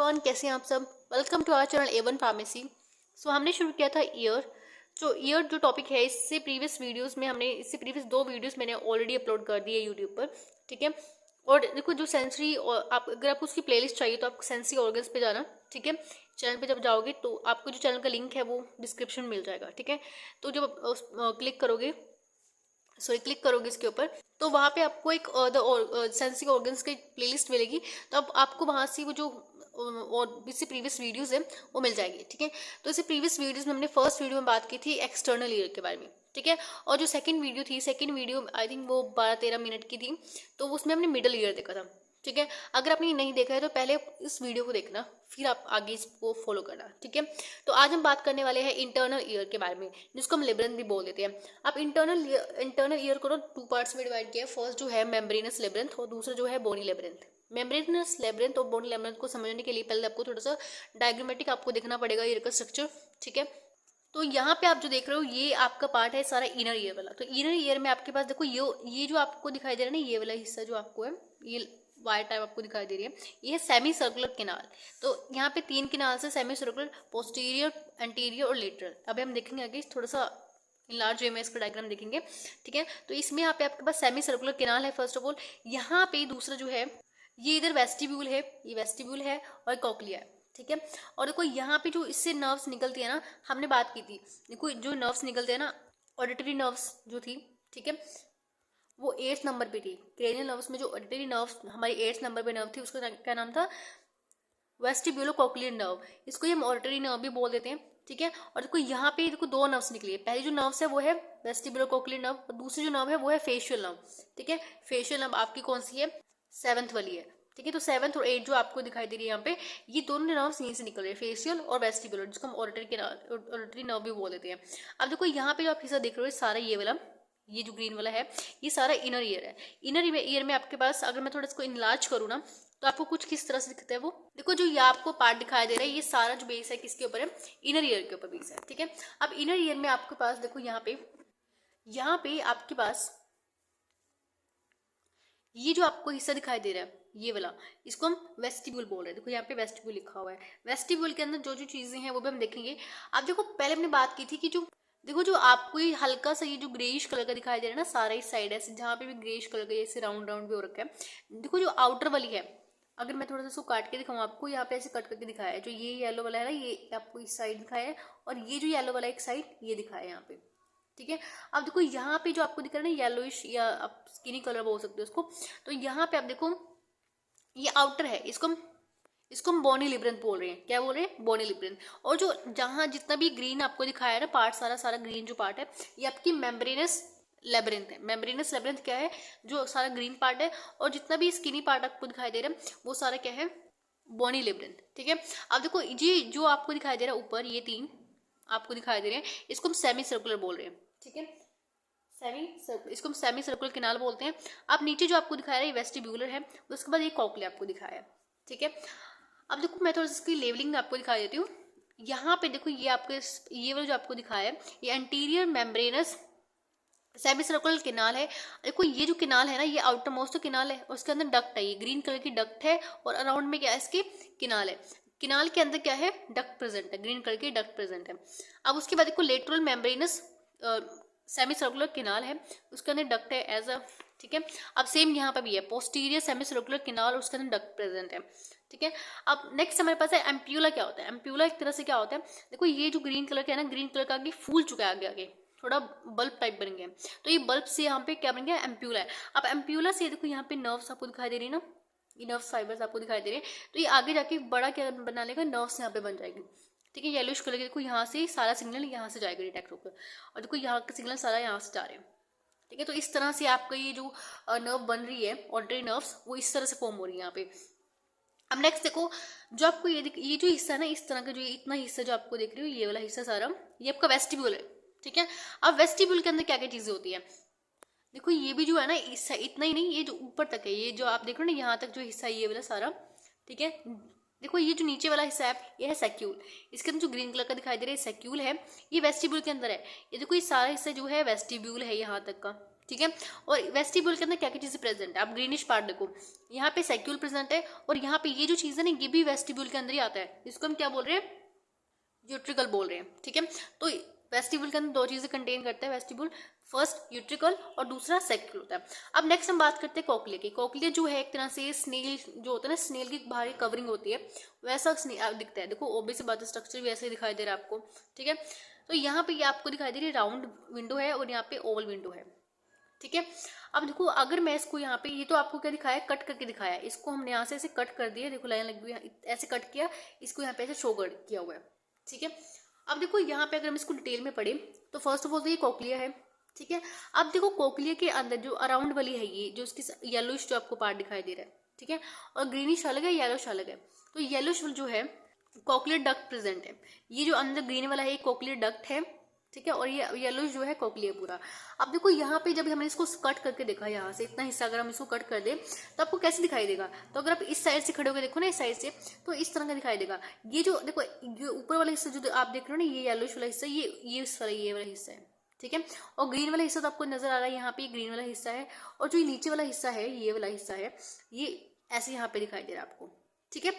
Everyone, कैसे हैं आप सब। Welcome to our channel A1 pharmacy. So हमने शुरू किया था ईयर जो टॉपिक है। इससे प्रीवियस 2 वीडियोस मैंने ऑलरेडी अपलोड कर दी है यूट्यूब पर, ठीक है। और देखो जो सेंसरी, और अगर आपको उसकी प्लेलिस्ट चाहिए तो आपको सेंसरी ऑर्गन्स पे जाना, ठीक है। चैनल पे जब जाओगे तो आपको जो चैनल का लिंक है वो डिस्क्रिप्शन में मिल जाएगा, ठीक है। तो जब क्लिक करोगे इसके ऊपर, तो वहाँ पे आपको एक सेंसरी ऑर्गन्स की प्लेलिस्ट मिलेगी। तो अब आपको वहाँ से वो जो और इससे प्रीवियस वीडियोस है वो मिल जाएगी, ठीक है। तो इससे प्रीवियस वीडियोस में हमने फर्स्ट वीडियो में बात की थी एक्सटर्नल ईयर के बारे में, ठीक है। और जो सेकंड वीडियो आई थिंक वो 12-13 मिनट की थी, तो उसमें हमने मिडल ईयर देखा था, ठीक है। अगर आपने नहीं देखा है तो पहले इस वीडियो को देखना, फिर आप आगे इसको फॉलो करना, ठीक है। तो आज हम बात करने वाले हैं इंटरनल ईयर के बारे में, जिसको हम लेब्रिंथ भी बोल देते हैं। आप इंटरनल ईयर को 2 पार्ट्स में डिवाइड किया है। फर्स्ट जो है मेम्ब्रेनस लेब्रिंथ और दूसरा जो है बोनी लेब्रिंथ। मेम्ब्रेनस लेब्रिंथ और बोनी लेब्रिंथ को समझने के लिए पहले आपको थोड़ा सा डायग्रामेटिक आपको देखना पड़ेगा ईयर का स्ट्रक्चर, ठीक है। तो यहाँ पे आप जो देख रहे हो ये आपका पार्ट है सारा इनर ईयर वाला। तो इनर ईयर में आपके पास देखो ये जो आपको दिखाई दे रहा है ना, ये वाला हिस्सा जो आपको है, ये वायर टाइप आपको दिखाई दे रही है, ये है सेमी सर्कुलर किनाल। तो यहाँ पे 3 किनाल से सेमी सर्कुलर, पोस्टीरियर, एंटीरियर और लेटरल। अभी हम देखेंगे आगे थोड़ा सा लार्ज वे में इसका डायग्राम देखेंगे, ठीक है। तो इसमें यहाँ पे आपके पास सेमी सर्कुलर किनाल है फर्स्ट ऑफ ऑल। यहाँ पे दूसरा जो है ये इधर वेस्टिब्यूल है, ये वेस्टिब्यूल है और कॉक्लिया है, ठीक है। और देखो यहाँ पे जो इससे नर्व्स निकलती है ना, हमने बात की थी, देखो जो नर्व्स निकलते हैं ना, ऑडिटरी नर्व्स जो थी, ठीक है, वो 8 नंबर पे थी। क्रेनियल नर्व्स में जो ऑडिटरी नर्व्स हमारी 8 नंबर पे नर्व थी, उसका क्या नाम था, वेस्टिब्यूलो कॉक्लियर नर्व। इसको हम ऑडिटरी नर्व भी बोल देते हैं, ठीक है। और देखो यहाँ पे देखो 2 नर्व्स निकली है। पहली जो नर्व्स है वो है वेस्टिब्यूलो कॉक्लियर नर्व, और दूसरी जो नर्व है वो है फेशियल नर्व, ठीक है। फेशियल नर्व आपकी कौन सी है, 7th वाली है, ठीक है। तो 7th और 8 जो आपको दिखाई दे रही है यहाँ पे, ये दोनों नर्व्स यहीं से निकल रहे हैं, फेशियल और वेस्टिब्यूलर, जिसको हम ऑडिटरी नर्व भी बोल देते हैं। अब देखो यहाँ पे जो आप हिस्सा देख रहे हो सारा ये वाला, ये जो ग्रीन वाला है, ये सारा इनर ईयर है। इनर ईयर में आपके पास, अगर मैं थोड़ा इसको इनलार्ज करूँ ना, तो आपको कुछ किस तरह से दिखता है वो देखो। जो ये आपको पार्ट दिखाई दे रहा है, ये सारा जो बेस है किसके ऊपर है, इनर ईयर के ऊपर बेस है, ठीक है। अब इनर ईयर में आपके पास देखो यहाँ पे आपके पास ये जो आपको हिस्सा दिखाई दे रहा है, ये वाला, इसको हम वेस्टिब्यूल बोल रहे हैं। देखो यहाँ पे वेस्टिब्यूल लिखा हुआ है। वेस्टिब्यूल के अंदर जो जो चीजें हैं वो भी हम देखेंगे। अब देखो पहले हमने बात की थी कि जो आपको ये हल्का सा ये जो ग्रेइश कलर का दिखाई दे रहा है ना, सारा इस साइड है जहाँ पे भी ग्रेइश कलर का ऐसे राउंड राउंड भी हो रखा है। देखो जो आउटर वाली है, अगर मैं थोड़ा सा इसको काट के दिखाऊँ आपको, यहाँ पे ऐसे कट करके दिखाया है। जो ये येलो वाला है ना, ये आपको इस साइड दिखाया है, और ये जो येलो वाला एक साइड ये दिखाया है यहाँ पे, ठीक है। अब देखो यहाँ पे जो आपको दिख रहा है ना, येलोइश, या आप स्किनी कलर बोल सकते हो उसको। तो यहाँ पे आप देखो ये आउटर है, इसको हम बोनी लिब्रेंथ बोल रहे हैं। क्या बोल रहे हैं, बोनी लिब्रेंथ। और जो जहाँ जितना भी ग्रीन आपको दिखाया है ना पार्ट, सारा ग्रीन जो पार्ट है, ये आपकी मेम्ब्रेनस लेब्रिंथ है। मेम्ब्रेनस लेब्रिंथ क्या है, जो सारा ग्रीन पार्ट है, और जितना भी स्किनी पार्ट आपको दिखाई दे रहा है वो सारा क्या है, बोनी लेब्रिंथ, ठीक है। अब देखो जी जो आपको दिखाई दे रहा है ऊपर, ये 3 आपको दिखाई दे रहे हैं, इसको हम सेमी सर्कुलर बोल रहे हैं, ठीक है। इसको हम सेमी सर्कुलर किनाल बोलते हैं। अब नीचे जो आपको दिखाया है ये वेस्टिब्यूलर है, उसके बाद ये कॉक्लिया आपको दिखाया है, ठीक है। अब देखो मैं थोड़ा सा इसकी लेवलिंग आपको दिखा देती हूँ। यहाँ पे देखो ये वाला जो आपको दिखाया है, ये anterior membranes semi circular canal है। देखो ये जो किनाल है ना, ये आउटर मोस्ट किनाल है, उसके अंदर डक्ट है, ये ग्रीन कलर की डक्ट है, और अराउंड में क्या है, इसके किनाल है। किनाल के अंदर क्या है, डक्ट प्रेजेंट है, ग्रीन कलर की डक्ट प्रेजेंट है। अब उसके बाद देखो lateral membranes semi circular canal है, उसके अंदर डक्ट है एज अ, ठीक है। अब सेम यहाँ पर भी है, पोस्टीरियर सेमी सर्कुलर किनाल, उसके अंदर डक्ट प्रेजेंट है, ठीक है। अब नेक्स्ट हमारे पास है एम्प्यूला। क्या होता है एम्प्यूला, एक तरह से क्या होता है, देखो ये जो ग्रीन कलर का है ना, ग्रीन कलर का आगे फूल चुका है, आगे आगे थोड़ा बल्ब टाइप बन गया, तो ये बल्ब से यहाँ पे क्या बन गया, एम्प्यूला है। अब एम्प्यूला से देखो यहाँ पे नर्व्स आपको दिखाई दे रही है ना, ये नर्व्स फाइबर्स आपको दिखाई दे रहे हैं, तो ये आगे जाके बड़ा क्या बना लेगा, नर्व्स यहाँ पे बन जाएगी, ठीक है। येलोइश कलर के देखो यहाँ से सारा सिग्नल यहाँ से जाएगा डिटेक्ट होकर, और देखो यहाँ का सिग्नल सारा यहाँ से जा रहे हैं, ठीक है। तो इस तरह से आपका ये जो नर्व बन रही है, ऑडिटरी नर्व्स, वो इस तरह से फॉर्म हो रही है यहाँ पे। अब नेक्स्ट देखो जो आपको ये जो हिस्सा है ना, इस तरह का जो इतना हिस्सा जो आपको देख रही हो, ये वाला हिस्सा सारा, ये आपका वेस्टिब्यूल है, ठीक है। अब वेस्टिब्यूल के अंदर क्या क्या चीजें होती है, देखो ये भी जो है ना, इतना ही नहीं, ये जो ऊपर तक है, ये जो आप देख रहे हो ना, यहाँ तक जो हिस्सा है ये वाला सारा, ठीक है। देखो ये जो नीचे वाला हिस्सा है ये है सैक्यूल, इसके अंदर जो ग्रीन कलर का दिखाई दे रहा है सैक्यूल है, ये वेस्टिब्यूल के अंदर है। ये देखो ये सारा हिस्सा जो है वेस्टिब्यूल है यहाँ तक का, ठीक है। और वेस्टिब्यूल के अंदर क्या क्या चीजें प्रेजेंट है, आप ग्रीनिश पार्ट देखो, यहाँ पे सैक्यूल प्रेजेंट है, और यहाँ पे ये जो चीज है ना ये भी वेस्टिब्यूल के अंदर ही आता है, इसको हम क्या बोल रहे हैं, यूट्रिकल बोल रहे हैं। ठीक है, तो वेस्टिब्यूल के अंदर दो चीजें कंटेन करता है वेस्टिब्यूल, फर्स्ट यूट्रिकल और दूसरा सैक्यूल होता है। अब नेक्स्ट हम बात करते हैं कोक्लिया की। कोक्लिया जो है एक तरह से स्नेल जो होता है ना, स्नेल की बाहरी कवरिंग होती है, वैसा दिखता है। देखो ओबी से बात, स्ट्रक्चर भी ऐसे ही दिखाई दे रहा है आपको। ठीक है, तो यहाँ पे ये आपको दिखाई दे रही है राउंड विंडो है और यहाँ पे ओवल विंडो है। ठीक है, अब देखो अगर मैं इसको यहाँ पे, ये तो आपको क्या दिखाया है, कट करके दिखाया है, इसको हमने यहाँ से ऐसे कट कर दिया, देखो लाइन लगी हुई है, ऐसे कट किया, इसको यहाँ पे ऐसे शो किया हुआ है। ठीक है, अब देखो यहाँ पे अगर हम इसको डिटेल में पढ़े तो फर्स्ट ऑफ ऑल तो ये कोक्लिया है। ठीक है, अब देखो कोक्लिया के अंदर जो अराउंड वाली है ये जो उसकी येलोइश जो आपको पार्ट दिखाई दे रहा है, ठीक है, और ग्रीनिश अलग है, येलोइश अलग है। तो येलोइश जो है कोक्लियर डक्ट प्रेजेंट है, ये जो अंदर ग्रीन वाला है ये कोक्लियर डक्ट है। ठीक है, और ये येलोइश जो है कोक्लिया पूरा। अब देखो यहाँ पे जब हमने इसको कट करके देखा, यहाँ से इतना हिस्सा अगर हम इसको कट कर दे तो आपको कैसे दिखाई देगा, तो अगर आप इस साइड से खड़े होकर देखो ना, इस साइड से, तो इस तरह का दिखाई देगा। ये जो देखो ये ऊपर वाला हिस्सा जो आप देख रहे हो ना, ये येलोइश वाला हिस्सा, ये इस वाला ये वाला हिस्सा है। ठीक है, और ग्रीन वाला हिस्सा तो आपको नजर आ रहा है, यहाँ पे ग्रीन वाला हिस्सा है, और जो नीचे वाला हिस्सा है ये वाला हिस्सा है, ये ऐसे यहाँ पे दिखाई दे रहा है आपको। ठीक है,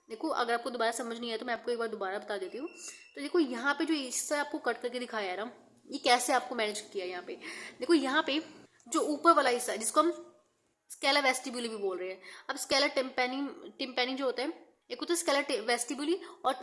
देखो अगर आपको दोबारा समझ नहीं आया तो मैं आपको एक बार दोबारा बता देती हूँ। तो देखो यहाँ पे जो हिस्सा आपको कट करके दिखाया है ना, ये कैसे आपको मैनेज किया यहाँ पे, देखो यहाँ पे जो ऊपर वाला हिस्सा है जिसको हम स्केला वेस्टिब्यूली भी बोल रहे हैं। अब स्केला टिम्पैनी जो होता है, एक होता है स्केला वेस्टिब्यूली और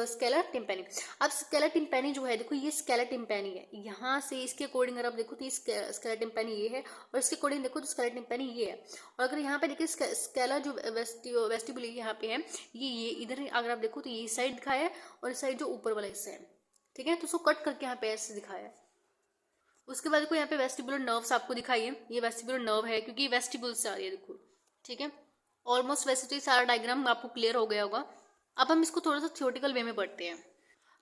स्केला टिम्पैनी। अब स्केला टिम्पैनी जो है, देखो ये स्केला टिम्पैनी है, यहाँ से इसके अकॉर्डिंग अगर आप देखो तो ये स्केला टिम्पैनी ये है, और इसके अकॉर्डिंग देखो तो स्केला टिम्पैनी ये है। और अगर यहाँ पे देखिए स्केला जो वेस्टिब्यूली यहाँ पे है, ये इधर अगर आप देखो तो ये साइड दिखाया है, और इस साइड जो ऊपर वाला हिस्सा है। ठीक है, तो उसको कट करके यहाँ पे ऐसे दिखाया है। उसके बाद देखो यहाँ पे वेस्टिबुलर नर्व्स आपको दिखाई है, ये वेस्टिबुलर नर्व है क्योंकि वेस्टिबुल से आ रही है, देखो। ठीक है, ऑलमोस्ट वैसे तो ये सारा डायग्राम आपको क्लियर हो गया होगा। अब हम इसको थोड़ा सा थियोरेटिकल वे में पढ़ते हैं।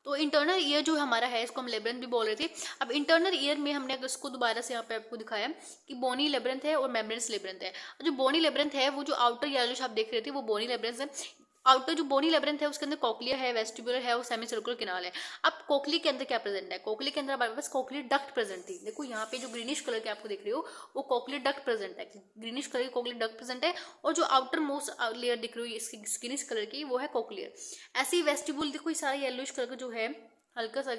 तो इंटरनल ईयर जो हमारा है, इसको हम लेब्रिंथ भी बोल रहे थे। अब इंटरनल ईयर में हमने अगर इसको दोबारा से यहाँ पे आपको दिखाया कि बोनी लेब्रिंथ है और मेम्ब्रेनस लेब्रिंथ है। जो बोनी लेब्रिंथ है वो जो आउटर येलोइश आप देख रहे थे वो बोनी लेब्रिंथ है। आउटर जो बोनी लेब्रिंथ है उसके अंदर कोक्लिया है, वेस्टिबुलर है और सेमी सर्कुलर किनाल है। अब कोक्लिया के अंदर क्या प्रेजेंट है, कोक्लिया के अंदर हमारे पास कोक्लियर डक्ट प्रेजेंट थी। देखो यहाँ पे जो ग्रीनिश कलर के आपको देख रहे हो वो कोक्लियर डक्ट प्रेजेंट है, ग्रीनिश कलर की कोक्लियर डक्ट प्रेजेंट है, और जो आउटर मोस्ट लेयर दिख रही है इसकी ग्रीनिश कलर की वो है कोक्लियर। ऐसे ही वेस्टिबुल देखो, ये सारा येलोइश कलर का जो है हल्का सा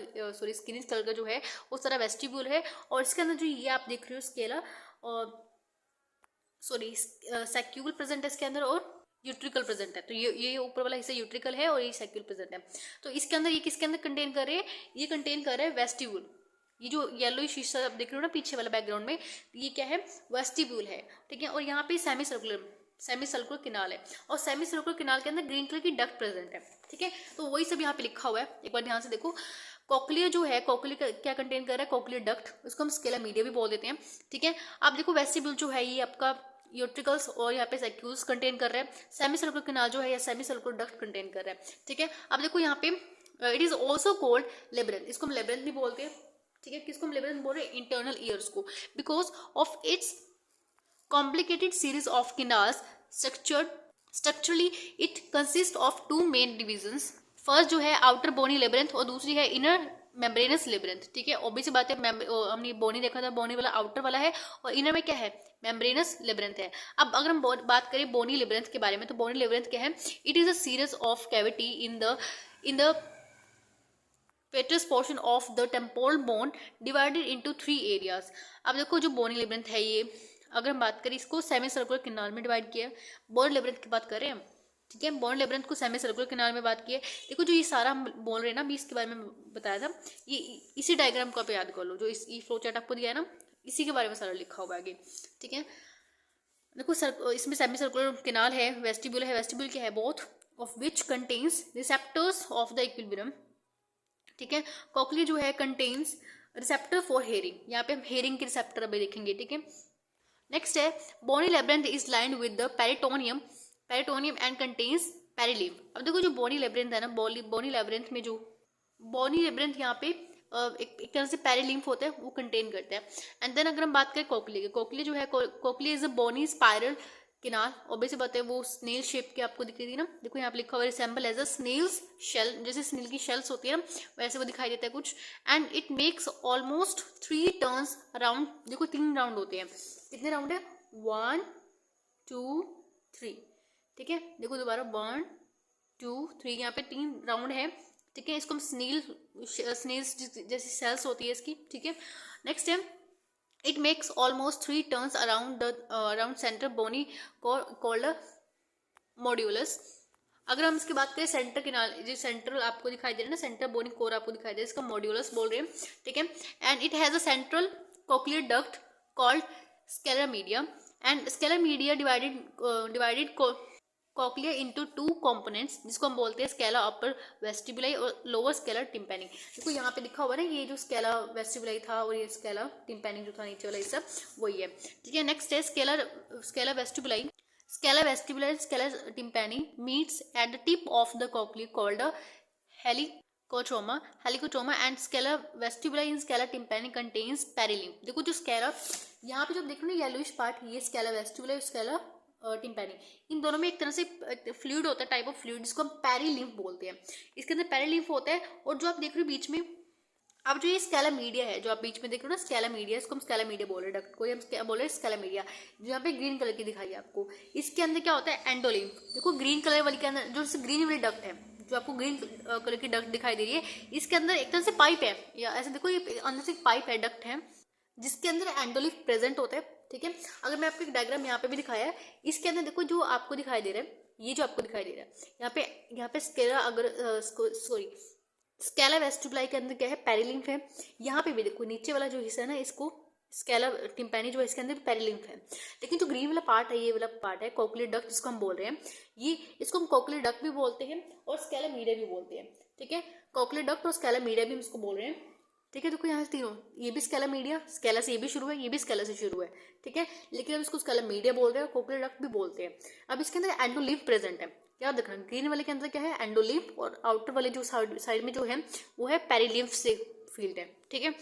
स्किनिश कलर का जो है वो सारा वेस्टिब्यूल है, और इसके अंदर जो ये आप देख रहे हो स्केला और सैक्यूल प्रेजेंट है इसके अंदर, और यूट्रिकल प्रेजेंट है। तो ये ऊपर वाला हिस्सा यूट्रिकल है और ये सैक्यूल प्रेजेंट है। तो इसके अंदर ये किसके अंदर कंटेन कर रहे हैं, ये कंटेन कर रहे हैं वेस्टिब्यूल। ये जो येलोइश हिस्सा आप देख रहे हो ना पीछे वाला बैकग्राउंड में, ये क्या है, वेस्टिब्यूल है। ठीक है, और यहाँ पे सेमी सर्कुलर किनाल है, और सेमी सर्कुलर किनाल के अंदर ग्रीन कलर की डक्ट प्रेजेंट है। ठीक है, तो वही सब यहाँ पे लिखा हुआ है, एक बार ध्यान से देखो। कोक्लिया जो है, कोक्लिया क्या कंटेन कर रहा है, कोक्लियर डक्ट, उसको हम स्केला मीडिया भी बोल देते हैं। ठीक है, आप देखो वेस्टिब्यूल जो है ये आपका यूट्रिकल्स और यहाँ पे सैक्यूल्स कंटेन कर रहा है। सेमी सर्कुलर किनाल जो है या सेमी सर्कुलर डक्ट कंटेन कर रहा है। ठीक है, अब देखो यहाँ पे it is also called labyrinth, इसको हम लेब्रिंथ भी बोलते हैं। ठीक है, किसको हम लेब्रिंथ बोल रहे हैं, इंटरनल ईयर्स को, because of its complicated series of canals structurally it consists of two main divisions। First जो है आउटर बोनी लेब्रिंथ और दूसरी है इनर मेम्ब्रेनस लेब्रिंथ। ठीक है, ऑब्वियस बात है, हमने बोनी देखा था, बोनी वाला आउटर वाला है और इनर में क्या है, मेम्ब्रेनस लेब्रिंथ है। अब अगर हम बात करें बोनी लेब्रिंथ के बारे में, तो बोनी लेब्रिंथ क्या है, it is a series of cavity in the पेट्रस portion of the temporal bone divided into 3 areas. अब देखो जो बोनी लेब्रिंथ है ये, अगर हम बात करें इसको सेमी सर्कुलर किनाल में डिवाइड किया है, बोनी लेब्रिंथ की बात कर रहे हैं हम। ठीक है, बोनी लेब्रिंथ को सेमी सर्कुलर किनाल में बात की है। देखो जो ये सारा हम बोल रहे हैं ना, अभी इसके बारे में बताया था, ये इसी डायग्राम को आप याद कर लो, जो इस फ्लो चार्ट आपको दिया है ना, इसी के बारे में सारा लिखा हुआ है आगे। ठीक है, देखो इसमें सेमी सर्कुलर किनाल है, वेस्टिब्यूल है। वेस्टिब्यूल क्या है, both of which contains receptors of the equilibrium. ठीक है, कोक्लिया जो है कंटेन्स रिसेप्टर फॉर हेयरिंग, यहाँ पे हम हेयरिंग के रिसेप्टर अभी देखेंगे। ठीक है, नेक्स्ट है bony labyrinth is lined with the peritoneum and contains perilymph. अब देखो जो बोनी लेब्रिंथ है ना, बोनी लेब्रिंथ में जो बोनी लेब्रिंथ यहाँ पे एक तरह से पेरिलीफ होता है वो कंटेन करता है। एंड देन अगर हम बात करें कोक्लिया की, कोक्लिया जो है, cochlea is a bony spiral canal, obviously बात है वो स्नेल शेप की आपको दिख रही थी ना, देखो यहाँ पे लिखा हुआ resemble as a snail's shell, जैसे स्नेल की शेल्स होती है ना वैसे वो दिखाई देता है कुछ। And it makes almost 3 turns around, देखो 3 राउंड होते हैं, कितने राउंड है 1 2 3, ठीक है। देखो दोबारा 1 2 3, यहाँ पे 3 राउंड है, ठीक है। इसको हम स्नेल्स जैसी सेल्स होती है इसकी, ठीक है। नेक्स्ट है it makes almost 3 turns around the around center bony called a modulus। अगर हम इसकी बात करें सेंटर किनारे, जो सेंट्रल आपको दिखाई दे रहा है ना, सेंटर बोनी कोर आपको दिखाई दे रहा है, इसका मॉड्यूलस बोल रहे हैं, ठीक है। And it has a central cochlear duct called scalar media, and scalar media divided cochlea into 2 components, जिसको हम बोलते हैं स्केला अपर वेस्टिबुलाई और लोअर स्केलर टिम्पैनी। देखो यहाँ पे लिखा हुआ है ना, ये जो स्केला वेस्टिबुलाई था और ये स्केला टिम्पैनी जो था नीचे वाला, ये सब वही है, ठीक है। नेक्स्ट है scala vestibuli, scala vestibuli scala tympani meets at the tip of the cochlea called helicotrema and scala vestibuli in scala tympani contains perilymph. देखो जो स्केला यहाँ पे जो देख रहे हो ना येलोइश पार्ट, ये स्केला वेस्टिबुलाई स्केला टिम्पैनी, इन दोनों में एक तरह से फ्लूइड होता है, टाइप ऑफ फ्लूइड, जिसको हम पेरिलिम्फ बोलते हैं। इसके अंदर पेरिलिम्फ होता है, और जो आप देख रहे हो बीच में, अब जो ये स्केला मीडिया है जो आप बीच में देख रहे हो ना, स्केला मीडिया, इसको हम स्केला मीडिया बोल रहे हैं, डक्ट को हम क्या बोल रहे हैं, स्केला मीडिया, जो यहाँ पे ग्रीन कलर की दिखाई है आपको। इसके अंदर क्या होता है, एंडोलिम्फ। देखो ग्रीन कलर वाली के अंदर जो ग्रीन वाली डक्ट है, जो आपको ग्रीन कलर की डक्ट दिखाई दे रही है, इसके अंदर एक तरह से पाइप है, या ऐसे देखो ये अंदर से पाइप है, डक्ट है, जिसके अंदर एंडोलिम्फ प्रेजेंट होता है, ठीक है। अगर मैं आपको एक डायग्राम यहाँ पे भी दिखाया है, इसके अंदर देखो जो आपको दिखाई दे रहा है, ये जो आपको दिखाई दे रहा है यहाँ पे स्केला, अगर सॉरी स्केला वेस्टिबुलाई के अंदर क्या है, पेरिलिम्फ है। यहाँ पे भी देखो नीचे वाला जो हिस्सा है ना, इसको स्केला टिम्पैनी जो है, इसके अंदर पेरिलिम्फ है। लेकिन जो ग्रीन वाला पार्ट है, ये वाला पार्ट है कोक्लियर डक्ट, जिसको हम बोल रहे हैं, ये इसको हम कोक्लियर डक्ट भी बोलते हैं और स्केला मीडिया भी बोलते हैं, ठीक है। कोक्लियर डक्ट और स्केला मीडिया भी हम इसको बोल रहे हैं, ठीक है। देखो यहाँ से तीनों, ये भी स्केला मीडिया, स्केला से ये भी शुरू है, ये भी स्केला से शुरू है, ठीक है। लेकिन हम इसको स्केला मीडिया बोल रहे हैं और कोक्लियर डक्ट भी बोलते हैं। अब इसके अंदर एंडोलिम्फ प्रेजेंट है, याद रखना, ग्रीन वाले के अंदर क्या है, एंडोलिम्फ, और आउटर वाले जो साइड में जो है वो है पेरिलिम्फ से फील्ड है, ठीक है।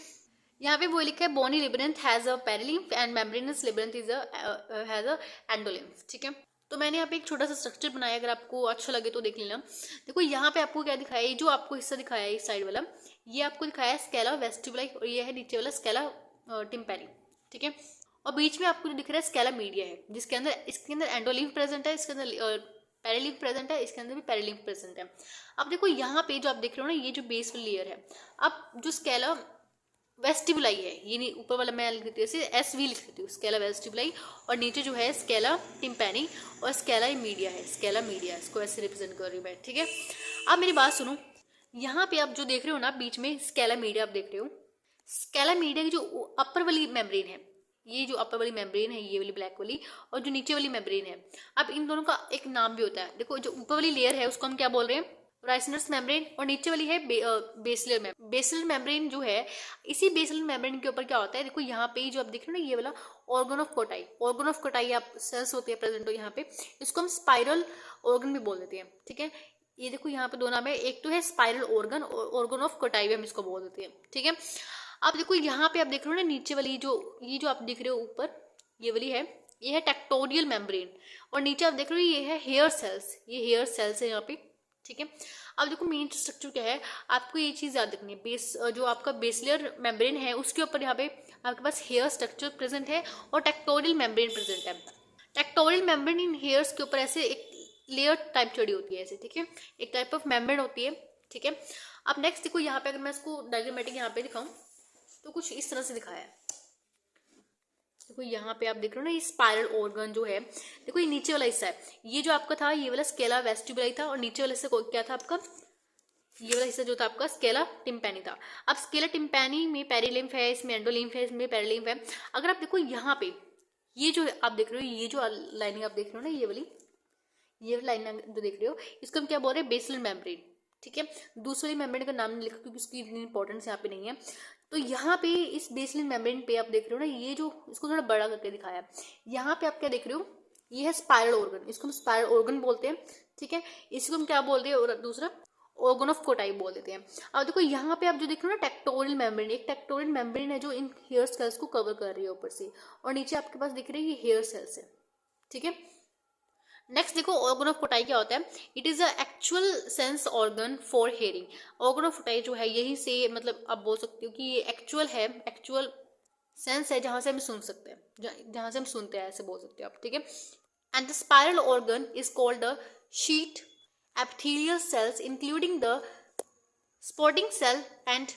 यहाँ पे वो लिखा है bony labyrinth has a perilymph and membranous labyrinth has a endolymph, ठीक है। तो मैंने यहाँ पे एक छोटा सा स्ट्रक्चर बनाया, अगर आपको अच्छा लगे तो देख लेना। देखो यहाँ पे आपको क्या दिखाया है, जो आपको हिस्सा दिखाया है इस साइड वाला, ये आपको दिखाया है स्केला वेस्टिबुलाई, और ये है नीचे वाला स्केला टिम्पैनी, ठीक है। और बीच में आपको जो दिख रहा है स्केला मीडिया है, जिसके अंदर इसके अंदर एंडोलिम्फ प्रेजेंट है, इसके अंदर पेरिलिम्फ प्रेजेंट है, इसके अंदर भी पेरिलिम्फ प्रेजेंट है। अब देखो यहाँ पे जो आप देख रहे हो ना, ये जो बेस वाली लेयर है, अब जो स्केला वेस्टिबुलाई है, ये नहीं ऊपर वाला मैं लिख देती हूँ, SV लिख देती हूँ, स्केला वेस्टिबुलाई, और नीचे जो है स्केला टिम्पैनी और स्केला मीडिया है, स्केला मीडिया, इसको ऐसे रिप्रेजेंट कर रही हूँ मैं, ठीक है। अब मेरी बात सुनो, यहाँ पे आप जो देख रहे हो ना बीच में स्केला मीडिया, आप देख रहे हो स्केला मीडिया की जो अपर वाली मेम्ब्रेन है, ये जो अपर वाली मेम्ब्रेन है, ये वाली ब्लैक वाली, और जो नीचे वाली मेम्ब्रेन है, अब इन दोनों का एक नाम भी होता है। देखो जो ऊपर वाली लेयर है उसको हम क्या बोल रहे हैं, राइसिनस मेम्ब्रेन, और नीचे वाली है बेसिलर मेम्ब्रेन जो है, इसी बेसिलर मेम्ब्रेन के ऊपर क्या होता है, देखो यहाँ पे जो आप देख रहे हो ना, ये वाला ऑर्गन ऑफ कोटाई आप सेल्स होती है प्रेजेंट हो यहाँ पे, इसको हम स्पाइरल ऑर्गन भी बोल देते हैं, ठीक है। ये देखो यहाँ पे दो नाम है, एक तो है स्पाइरल ऑर्गन ऑफ कोटाई भी हम इसको बोल देते हैं, ठीक है। अब देखो यहाँ पे आप देख रहे हो ना, नीचे वाली ये जो आप देख रहे हो ऊपर, ये वाली है, ये है टेक्टोरियल मेम्ब्रेन, और नीचे आप देख रहे हो ये है हेयर सेल्स, ये हेयर सेल्स है यहाँ पे, ठीक है। अब देखो मेन स्ट्रक्चर क्या है, आपको ये चीज याद रखनी है, बेस जो आपका बेसिलर मेम्ब्रेन है उसके ऊपर यहाँ पे आपके पास हेयर स्ट्रक्चर प्रेजेंट है, और टेक्टोरियल मेम्ब्रेन प्रेजेंट है। टेक्टोरियल मेम्ब्रेन इन हेयर्स के ऊपर ऐसे एक लेयर टाइप चढ़ी होती है ऐसे, ठीक है, एक टाइप ऑफ मेम्ब्रेन होती है, ठीक है। अब नेक्स्ट देखो यहाँ पे, अगर मैं इसको डायग्रामेटिक यहाँ पे दिखाऊं तो कुछ इस तरह से दिखाया है। देखो यहाँ पे आप देख रहे हो ना, ये स्पाइरल ऑर्गन जो है, देखो ये नीचे वाला हिस्सा है, ये जो आपका था ये वाला स्केला वेस्टिबुलाई था, और नीचे वाला हिस्सा क्या था आपका, ये वाला हिस्सा जो था आपका स्केला टिम्पैनी था। अब स्केला टिम्पैनी में पेरिलिम्फ है, इसमें एंडोलिम्फ है, इसमें पेरिलिम्फ है। अगर आप देखो यहाँ पे ये जो आप देख रहे हो, ये जो लाइनिंग आप देख रहे हो ना, ये वाली लाइन जो देख रहे हो, इसको हम क्या बोल रहे हैं, बेसिलर मेम्ब्रेन, ठीक है। दूसरी मेम्ब्रेन का नाम नहीं लिखा क्योंकि उसकी इतनी इंपॉर्टेंस यहाँ पे नहीं है। तो यहाँ पे इस बेसिलर मेम्ब्रेन पे आप देख रहे हो ना, ये जो इसको थोड़ा बड़ा करके दिखाया, यहाँ पे आप क्या देख रहे हो, ये है स्पाइरल ऑर्गन, इसको हम स्पाइरल ऑर्गन बोलते हैं, ठीक है। इसको हम क्या बोलते हैं, और दूसरा ऑर्गन ऑफ कोटाई बोल देते हैं। अब देखो यहाँ पे आप जो देख रहे हो ना, टेक्टोरियल मेम्ब्रेन, एक टेक्टोरियल मेम्ब्रेन है जो इन हेयर सेल्स को कवर कर रही है ऊपर से, और नीचे आपके पास दिख रही है ये हेयर सेल्स है, ठीक है। नेक्स्ट देखो ऑर्गन ऑफ कोटाई क्या होता है। It is a actual sense organ for hearing. Organ of कोटाई जो है यही से मतलब आप बोल सकते हो कि ये एक्चुअल है, एक्चुअल सेंस है जहाँ से हम सुन सकते हैं, जहाँ से हम सुनते हैं ऐसे बोल सकते हो आप, ठीक है। And the spiral organ is called the sheet epithelial cells including the spotting cell and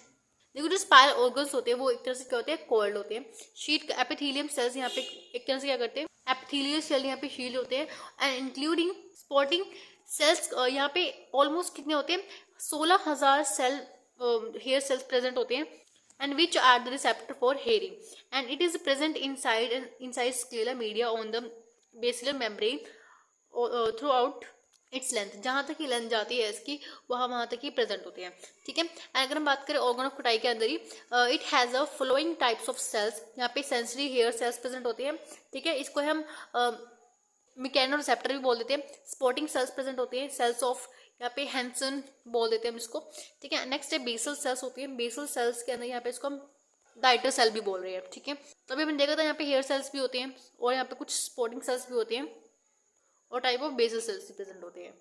देखो जो स्पाइरल ऑर्गन्स होते हैं वो एक तरह से क्या होते हैं, कॉल्ड होते हैं। शीट एपिथेलियम सेल्स यहाँ पे एक तरह से क्या करते हैं, एपिथेलियल सेल यहाँ पे शील्ड होते हैं एंड इंक्लूडिंग स्पॉटिंग सेल्स यहाँ पे ऑलमोस्ट कितने होते हैं, 16,000 सेल हेयर सेल्स प्रेजेंट होते हैं and which are the receptor for hearing and it is present inside sclera media on the basilar membrane throughout its length, जहाँ तक ही लेंथ जाती है इसकी वहाँ तक ही प्रेजेंट होते हैं, ठीक है। अगर हम बात करें ऑर्गन ऑफ कोटाई के अंदर ही, it has a following types of cells, यहाँ पे सेंसरी हेयर सेल्स प्रेजेंट होते हैं, ठीक है। इसको हम मैकेनो रिसेप्टर भी बोल देते हैं। स्पॉटिंग सेल्स प्रेजेंट होते हैं, सेल्स ऑफ यहाँ पे हैंसन बोल देते हैं हम इसको, ठीक है। नेक्स्ट है बेसल सेल्स होती है, बेसल सेल्स के अंदर यहाँ पे इसको हम डाइटर सेल भी बोल रहे हैं, ठीक है। तो अभी हमने देखा था यहाँ पे हेयर सेल्स भी होते हैं और यहाँ पे कुछ स्पॉटिंग सेल्स भी होते हैं और टाइप ऑफ बेसल सेल्स भी प्रेजेंट होते हैं।